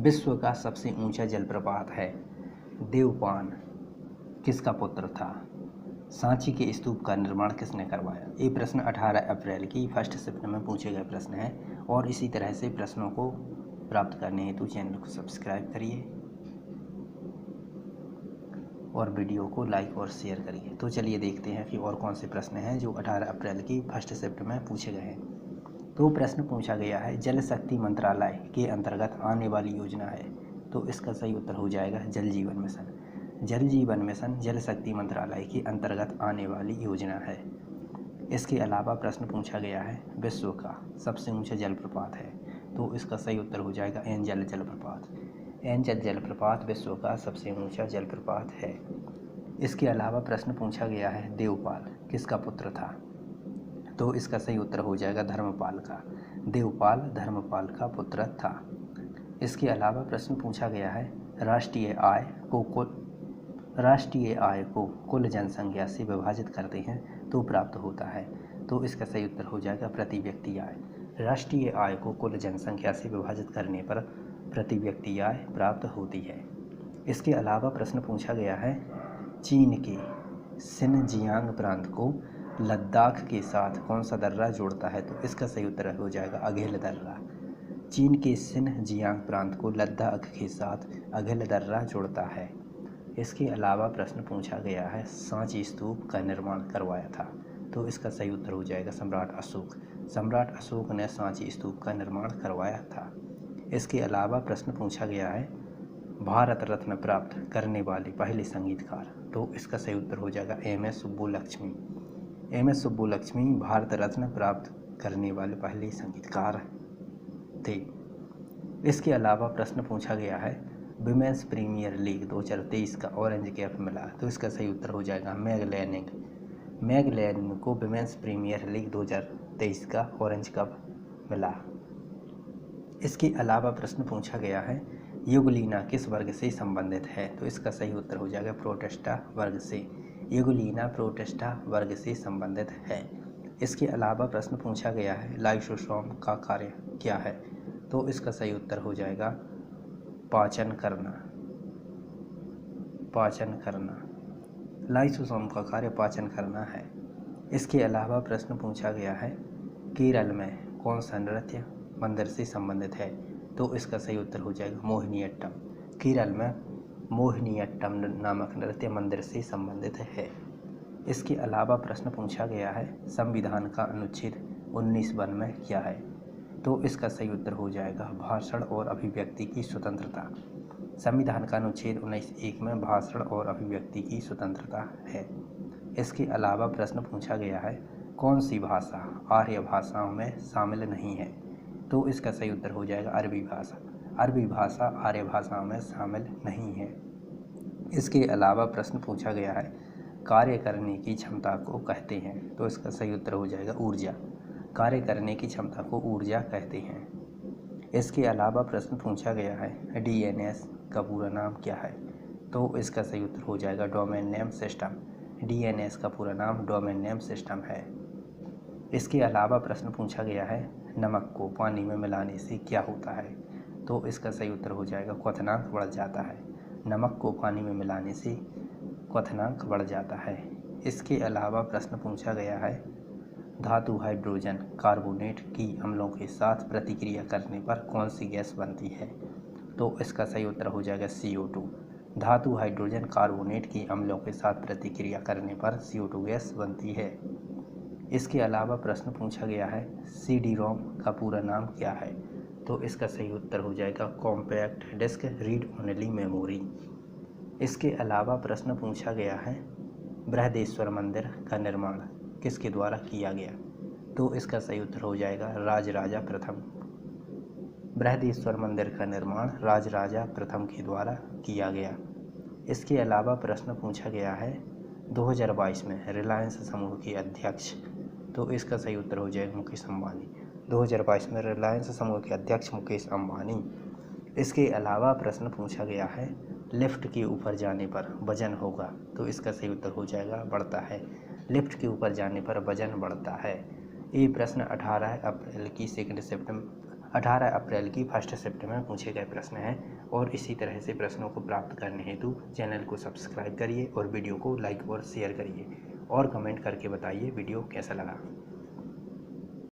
विश्व का सबसे ऊंचा जलप्रपात है। देवपान किसका पुत्र था? सांची के स्तूप का निर्माण किसने करवाया? ये प्रश्न 18 अप्रैल की फर्स्ट शिफ्ट में पूछे गए प्रश्न हैं और इसी तरह से प्रश्नों को प्राप्त करने हेतु चैनल को सब्सक्राइब करिए और वीडियो को लाइक और शेयर करिए। तो चलिए देखते हैं कि और कौन से प्रश्न हैं जो 18 अप्रैल की फर्स्ट शिफ्ट में पूछे गए हैं। तो प्रश्न पूछा गया है जल शक्ति मंत्रालय के अंतर्गत आने वाली योजना है, तो इसका सही उत्तर हो जाएगा जल जीवन मिशन। जल जीवन मिशन जल शक्ति मंत्रालय के अंतर्गत आने वाली योजना है। इसके अलावा प्रश्न पूछा गया है विश्व का सबसे ऊंचा जलप्रपात है, तो इसका सही उत्तर हो जाएगा एंजल जलप्रपात। एंजल जलप्रपात विश्व का सबसे ऊंचा जलप्रपात है। इसके अलावा प्रश्न पूछा गया है देवपाल किसका पुत्र था, तो इसका सही उत्तर हो जाएगा धर्मपाल का। देवपाल धर्मपाल का पुत्र था। इसके अलावा प्रश्न पूछा गया है राष्ट्रीय आय को कुल जनसंख्या से विभाजित करते हैं तो प्राप्त होता है, तो इसका सही उत्तर हो जाएगा प्रति व्यक्ति आय। राष्ट्रीय आय को कुल जनसंख्या से विभाजित करने पर प्रति व्यक्ति आय प्राप्त होती है। इसके अलावा प्रश्न पूछा गया है चीन के शिनजियांग प्रांत को लद्दाख के साथ कौन सा दर्रा जोड़ता है, तो इसका सही उत्तर हो जाएगा अघिल दर्रा। चीन के शिनजियांग प्रांत को लद्दाख के साथ अघिल दर्रा जोड़ता है। इसके अलावा प्रश्न पूछा गया है सांची स्तूप का निर्माण करवाया था, तो इसका सही उत्तर हो जाएगा सम्राट अशोक। सम्राट अशोक ने सांची स्तूप का निर्माण करवाया था। इसके अलावा प्रश्न पूछा गया है भारत रत्न प्राप्त करने वाले पहले संगीतकार, तो इसका सही उत्तर हो जाएगा एम.एस. सुब्बुलक्ष्मी। एम.एस. सुब्बुलक्ष्मी भारत रत्न प्राप्त करने वाले पहले संगीतकार थे। इसके अलावा प्रश्न पूछा गया है विमेंस प्रीमियर लीग 2023 का ऑरेंज कैप मिला, तो इसका सही उत्तर हो जाएगा मैग लैनिंग को विमेंस प्रीमियर लीग 2023 का ऑरेंज कप मिला। इसके अलावा प्रश्न पूछा गया है युगलीना किस वर्ग से संबंधित है, तो इसका सही उत्तर हो जाएगा प्रोटेस्टा वर्ग से। युगलीना प्रोटेस्टा वर्ग से संबंधित है। इसके अलावा प्रश्न पूछा गया है लाइसोसोम का कार्य क्या है, तो इसका सही उत्तर हो जाएगा पाचन करना। लाइसोसोम का कार्य पाचन करना है। इसके अलावा प्रश्न पूछा गया है केरल में कौन सा नृत्य मंदिर से संबंधित है, तो इसका सही उत्तर हो जाएगा मोहिनीअट्टम। केरल में मोहिनीअट्टम नामक नृत्य मंदिर से संबंधित है। इसके अलावा प्रश्न पूछा गया है संविधान का अनुच्छेद 19(1) में क्या है, तो इसका सही उत्तर हो जाएगा भाषण और अभिव्यक्ति की स्वतंत्रता। संविधान का अनुच्छेद 19(1) में भाषण और अभिव्यक्ति की स्वतंत्रता है। इसके अलावा प्रश्न पूछा गया है कौन सी भाषा आर्य भाषाओं में शामिल नहीं है, तो इसका सही उत्तर हो जाएगा अरबी भाषा। अरबी भाषा आर्य भाषाओं में शामिल नहीं है। इसके अलावा प्रश्न पूछा गया है कार्य करने की क्षमता को कहते हैं, तो इसका सही उत्तर हो जाएगा ऊर्जा। कार्य करने की क्षमता को ऊर्जा कहते हैं। इसके अलावा प्रश्न पूछा गया है डीएनएस का पूरा नाम क्या है, तो इसका सही उत्तर हो जाएगा डोमेन नेम सिस्टम। डीएनएस का पूरा नाम डोमेन नेम सिस्टम है। इसके अलावा प्रश्न पूछा गया है नमक को पानी में मिलाने से क्या होता है, तो इसका सही उत्तर हो जाएगा क्वथनांक बढ़ जाता है। नमक को पानी में मिलाने से क्वथनांक बढ़ जाता है। इसके अलावा प्रश्न पूछा गया है धातु हाइड्रोजन कार्बोनेट की अम्लों के साथ प्रतिक्रिया करने पर कौन सी गैस बनती है, तो इसका सही उत्तर हो जाएगा CO2। धातु हाइड्रोजन कार्बोनेट की अम्लों के साथ प्रतिक्रिया करने पर CO2 गैस बनती है। इसके अलावा प्रश्न पूछा गया है CD-ROM का पूरा नाम क्या है, तो इसका सही उत्तर हो जाएगा compact disc read only memory. इसके अलावा प्रश्न पूछा गया है बृहदेश्वर मंदिर का निर्माण किसके द्वारा किया गया, तो इसका सही उत्तर हो जाएगा राजराजा प्रथम। बृहदेश्वर मंदिर का निर्माण राजराजा प्रथम के द्वारा किया गया। इसके अलावा प्रश्न पूछा गया है 2022 में रिलायंस समूह के अध्यक्ष, तो इसका सही उत्तर हो जाएगा मुकेश अंबानी। 2022 में रिलायंस समूह के अध्यक्ष मुकेश अंबानी। इसके अलावा प्रश्न पूछा गया है लिफ्ट के ऊपर जाने पर वजन होगा, तो इसका सही उत्तर हो जाएगा बढ़ता है। लिफ्ट के ऊपर जाने पर वजन बढ़ता है। ये प्रश्न 18 अप्रैल की सेकंड शिफ्ट 18 अप्रैल की फर्स्ट शिफ्ट में पूछे गए प्रश्न हैं। और इसी तरह से प्रश्नों को प्राप्त करने हेतु चैनल को सब्सक्राइब करिए और वीडियो को लाइक और शेयर करिए और कमेंट करके बताइए वीडियो कैसा लगा।